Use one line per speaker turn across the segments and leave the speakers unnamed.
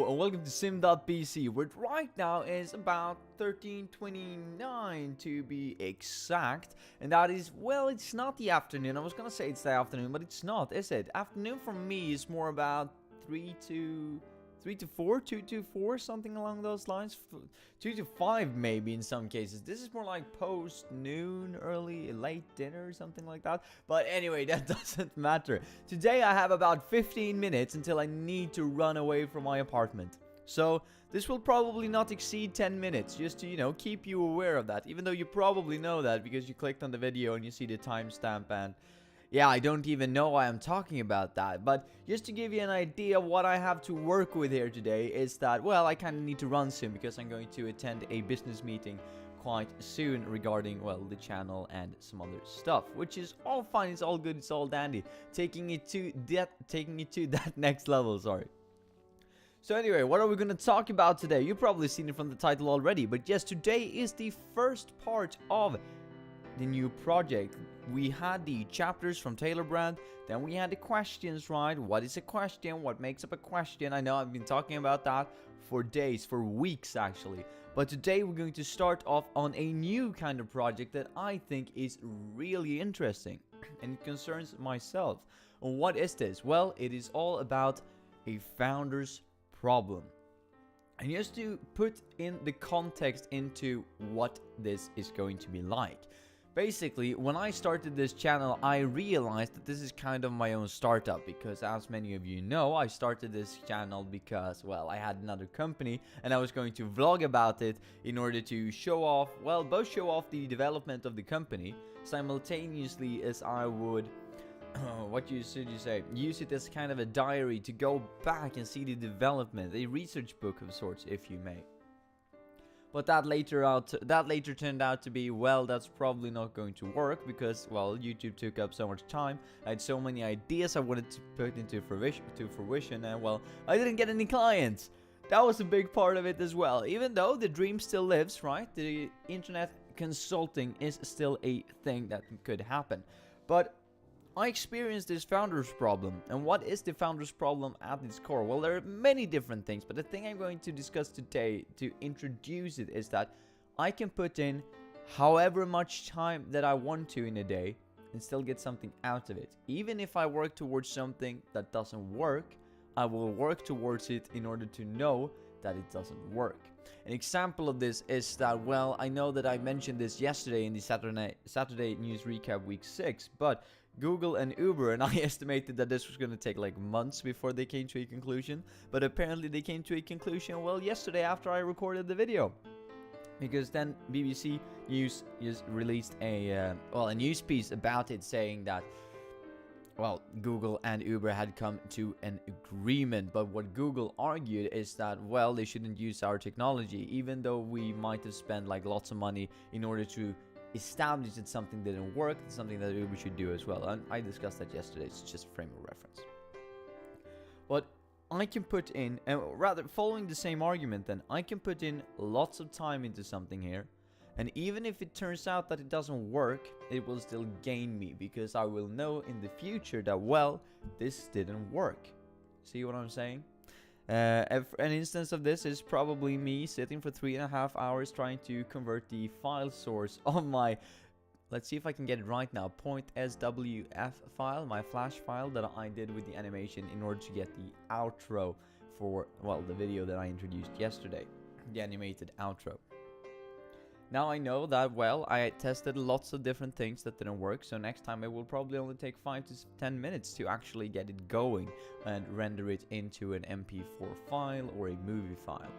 Hello and welcome to sim.bc, where right now is about 13:29 to be exact, and that is, well, it's not the afternoon. I was gonna say it's the afternoon, but it's not, is it? Afternoon for me is more about 3 to 4, 2 to 4, something along those lines. 2 to 5 maybe in some cases. This is more like post-noon, early, late dinner, something like that. But anyway, that doesn't matter. Today I have about 15 minutes until I need to run away from my apartment. So this will probably not exceed 10 minutes, just to, keep you aware of that. Even though you probably know that because you clicked on the video and you see the timestamp and... yeah, I don't even know why I'm talking about that, but just to give you an idea of what I have to work with here today is that, well, I kind of need to run soon because I'm going to attend a business meeting quite soon regarding, well, the channel and some other stuff, which is all fine, it's all good, it's all dandy, taking it to that next level, sorry. So anyway, what are we going to talk about today? You've probably seen it from the title already, but yes, today is the first part of the new project. We had the chapters from Taylor Brand, then we had the questions, right? What is a question? What makes up a question? I know I've been talking about that for days, for weeks actually. But today we're going to start off on a new kind of project that I think is really interesting and it concerns myself. And what is this? Well, it is all about a founder's problem. And just to put in the context into what this is going to be like. Basically, when I started this channel, I realized that this is kind of my own startup because, as many of you know, I started this channel because, well, I had another company and I was going to vlog about it in order to show off, well, both show off the development of the company simultaneously as I would, what should you say, use it as kind of a diary to go back and see the development, a research book of sorts, if you may. But that later turned out to be, well, that's probably not going to work because, well, YouTube took up so much time. I had so many ideas I wanted to put into fruition, and, well, I didn't get any clients. That was a big part of it as well. Even though the dream still lives, right? The internet consulting is still a thing that could happen. But I experienced this founder's problem. And what is the founder's problem at its core? Well, there are many different things, but the thing I'm going to discuss today to introduce it is that I can put in however much time that I want to in a day and still get something out of it. Even if I work towards something that doesn't work, I will work towards it in order to know that it doesn't work. An example of this is that, well, I know that I mentioned this yesterday in the Saturday News Recap Week 6, but Google and Uber, and I estimated that this was going to take like months before they came to a conclusion, but apparently they came to a conclusion, well, yesterday after I recorded the video. Because then BBC News just released a news piece about it saying that, well, Google and Uber had come to an agreement, but what Google argued is that, well, they shouldn't use our technology, even though we might have spent like lots of money in order to establish that something didn't work, something that Uber should do as well. And I discussed that yesterday, it's just a frame of reference. But I can put in, and rather following the same argument then, I can put in lots of time into something here, and even if it turns out that it doesn't work, it will still gain me, because I will know in the future that, well, this didn't work. See what I'm saying? An instance of this is probably me sitting for 3.5 hours trying to convert the file source of my, let's see if I can get it right now, .swf file, my flash file that I did with the animation in order to get the outro for, well, the video that I introduced yesterday, the animated outro. Now I know that, well, I tested lots of different things that didn't work, so next time it will probably only take 5 to 10 minutes to actually get it going and render it into an MP4 file or a movie file.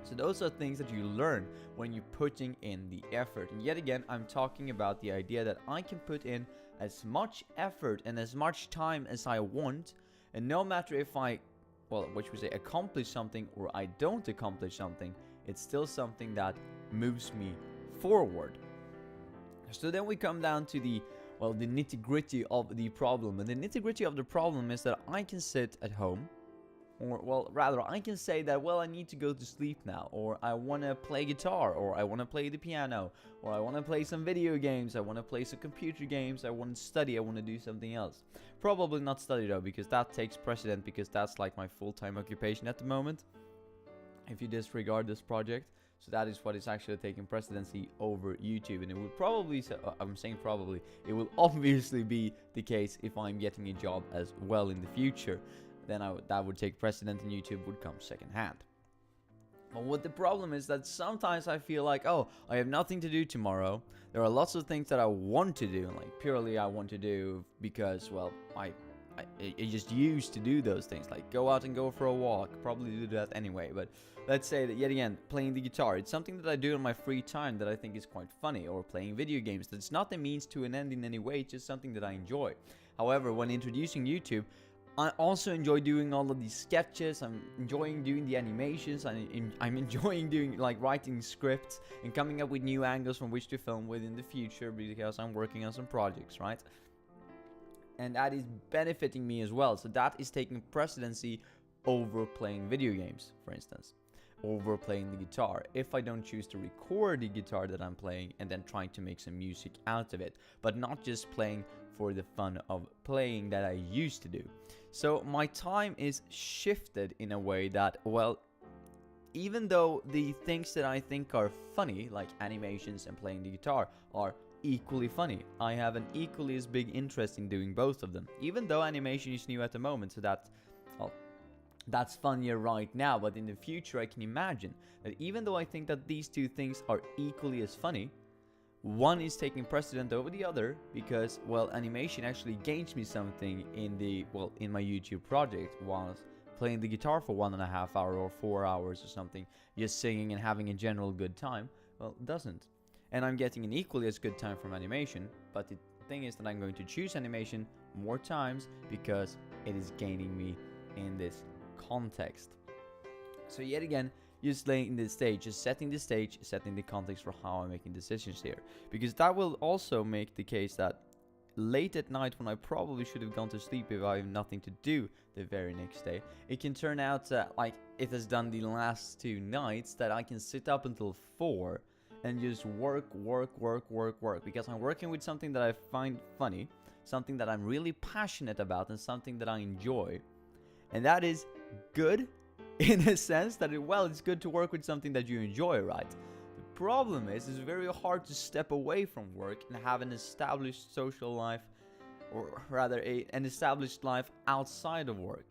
So those are things that you learn when you're putting in the effort. And yet again, I'm talking about the idea that I can put in as much effort and as much time as I want, and no matter if I, well, what should we say, accomplish something or I don't accomplish something, it's still something that moves me forward. So then we come down to the, well, the nitty-gritty of the problem. And the nitty-gritty of the problem is that I can sit at home Or, well, rather, I can say that, well, I need to go to sleep now, or I want to play guitar, or I want to play the piano, or I want to play some video games, I want to play some computer games, I want to study, I want to do something else. Probably not study though, because that takes precedent, because that's like my full-time occupation at the moment, if you disregard this project. So that is what is actually taking precedency over YouTube, and it will probably, I'm saying probably, it will obviously be the case if I'm getting a job as well in the future. Then that would take precedent and YouTube would come second hand. But what the problem is that sometimes I feel like, oh, I have nothing to do tomorrow. There are lots of things that I want to do, like purely I want to do because, well, I just used to do those things, like go out and go for a walk, probably do that anyway, but let's say that yet again, playing the guitar, it's something that I do in my free time that I think is quite funny, or playing video games, that's not a means to an end in any way, it's just something that I enjoy. However, when introducing YouTube, I also enjoy doing all of these sketches, I'm enjoying doing the animations, I'm enjoying doing, like, writing scripts and coming up with new angles from which to film with in the future, because I'm working on some projects, right? And that is benefiting me as well, so that is taking precedency over playing video games, for instance, over playing the guitar, if I don't choose to record the guitar that I'm playing and then trying to make some music out of it, but not just playing for the fun of playing that I used to do. So my time is shifted in a way that, well, even though the things that I think are funny, like animations and playing the guitar, are equally funny, I have an equally as big interest in doing both of them, even though animation is new at the moment, so that, well, that's funnier right now, but in the future I can imagine that even though I think that these two things are equally as funny, one is taking precedent over the other because, well, animation actually gains me something in my YouTube project, whilst playing the guitar for 1.5 hours or 4 hours or something, just singing and having a general good time, well, doesn't. And I'm getting an equally as good time from animation, but the thing is that I'm going to choose animation more times because it is gaining me in this context. So yet again, just laying the stage, just setting the stage, setting the context for how I'm making decisions here. Because that will also make the case that late at night, when I probably should have gone to sleep if I have nothing to do the very next day, it can turn out like it has done the last 2 nights, that I can sit up until 4 and just work, because I'm working with something that I find funny, something that I'm really passionate about, and something that I enjoy. And that is good in a sense that, it's good to work with something that you enjoy, right? The problem is, it's very hard to step away from work and have an established social life, or rather an established life outside of work.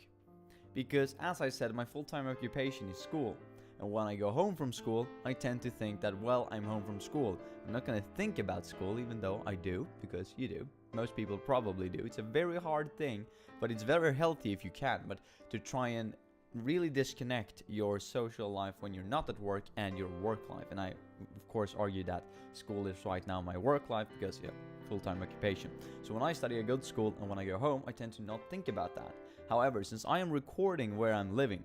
Because, as I said, my full-time occupation is school. And when I go home from school, I tend to think that, well, I'm home from school. I'm not going to think about school, even though I do, because you do. Most people probably do. It's a very hard thing, but it's very healthy if you can. But to try and really disconnect your social life when you're not at work and your work life. And I, of course, argue that school is right now my work life because, yeah, full-time occupation. So when I study, I go to school, and when I go home, I tend to not think about that. However, since I am recording where I'm living,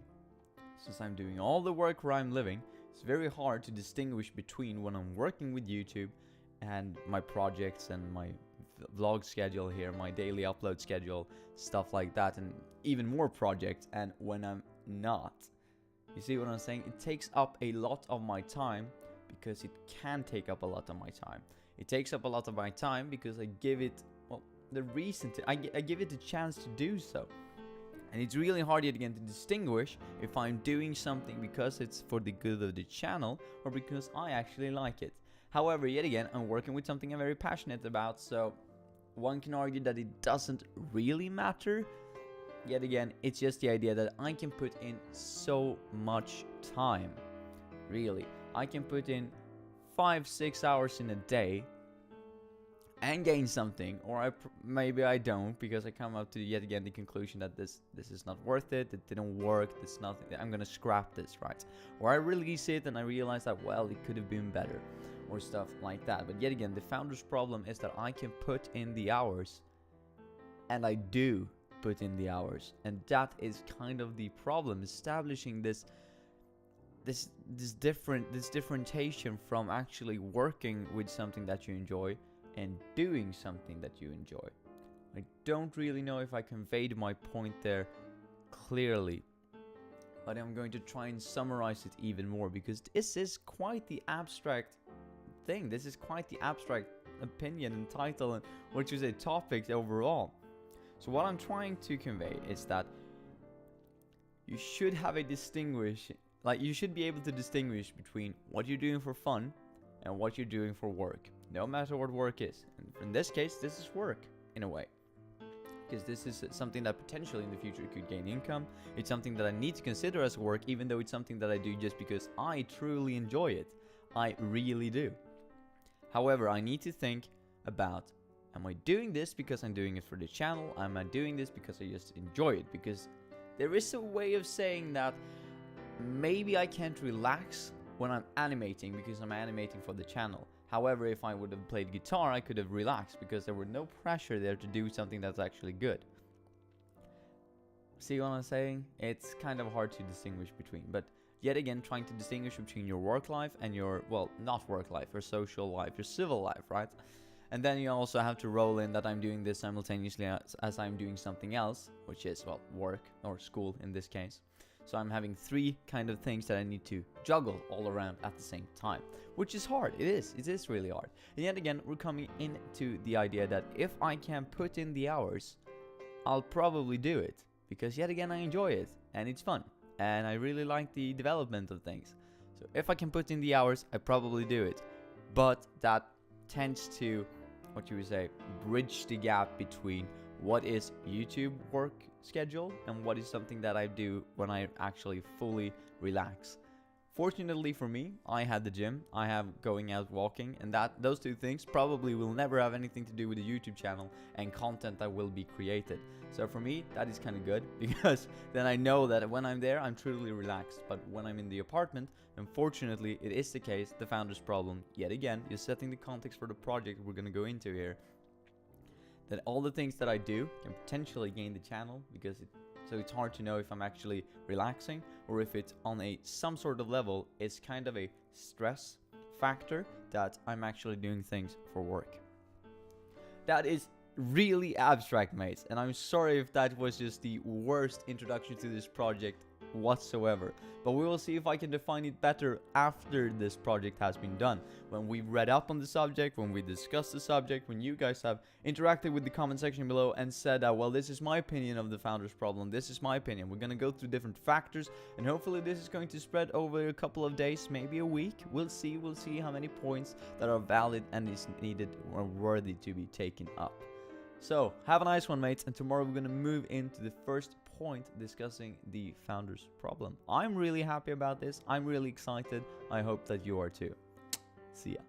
since I'm doing all the work where I'm living, it's very hard to distinguish between when I'm working with YouTube and my projects and my vlog schedule here, my daily upload schedule, stuff like that, and even more projects, and when I'm not. You see what I'm saying? It takes up a lot of my time because it can take up a lot of my time. It takes up a lot of my time because I give it, well, the reason to, I give it a chance to do so. And it's really hard yet again to distinguish if I'm doing something because it's for the good of the channel or because I actually like it. However, yet again, I'm working with something I'm very passionate about, so one can argue that it doesn't really matter. Yet again, it's just the idea that I can put in so much time. Really, I can put in 5-6 hours in a day and gain something, or maybe I don't, because I come up to yet again the conclusion that this is not worth it, it didn't work, it's nothing, I'm gonna scrap this, right? Or I release it and I realize that, well, it could have been better, or stuff like that. But yet again, the founder's problem is that I can put in the hours, and I do put in the hours, and that is kind of the problem, establishing this differentiation from actually working with something that you enjoy and doing something that you enjoy. I don't really know if I conveyed my point there clearly, but I'm going to try and summarize it even more, because this is quite the abstract thing. This is quite the abstract opinion and title and what you say topics overall. So what I'm trying to convey is that you should have a you should be able to distinguish between what you're doing for fun and what you're doing for work, no matter what work is. And in this case, this is work in a way, because this is something that potentially in the future could gain income. It's something that I need to consider as work, even though it's something that I do just because I truly enjoy it. I really do. However, I need to think about, am I doing this because I'm doing it for the channel? Am I doing this because I just enjoy it? Because there is a way of saying that maybe I can't relax when I'm animating because I'm animating for the channel. However, if I would have played guitar, I could have relaxed because there were no pressure there to do something that's actually good. See what I'm saying? It's kind of hard to distinguish between, but yet again, trying to distinguish between your work life and your, well, not work life, your social life, your civil life, right? And then you also have to roll in that I'm doing this simultaneously as I'm doing something else, which is, well, work or school in this case. So I'm having 3 kind of things that I need to juggle all around at the same time, which is hard. It is really hard. And yet again, we're coming into the idea that if I can put in the hours, I'll probably do it, because yet again, I enjoy it and it's fun. And I really like the development of things. So if I can put in the hours, I probably do it. But that tends to, what you would say, bridge the gap between what is YouTube work schedule and what is something that I do when I actually fully relax. Fortunately for me, I had the gym, I have going out walking, and those 2 things probably will never have anything to do with the YouTube channel and content that will be created. So for me, that is kind of good, because then I know that when I'm there, I'm truly relaxed. But when I'm in the apartment, unfortunately, it is the case, the founder's problem, yet again, is setting the context for the project we're going to go into here, that all the things that I do can potentially gain the channel, because so it's hard to know if I'm actually relaxing or if it's on some sort of level. It's kind of a stress factor that I'm actually doing things for work. That is really abstract, mates, and I'm sorry if that was just the worst introduction to this project whatsoever, but we will see if I can define it better after this project has been done, when we've read up on the subject, when we discussed the subject, when you guys have interacted with the comment section below and said that, well, this is my opinion of the founder's problem, this is my opinion. We're gonna go through different factors, and hopefully this is going to spread over a couple of days, maybe a week. We'll see how many points that are valid and is needed or worthy to be taken up. So, have a nice one, mates, and tomorrow we're going to move into the first point discussing the founder's problem. I'm really happy about this. I'm really excited. I hope that you are too. See ya.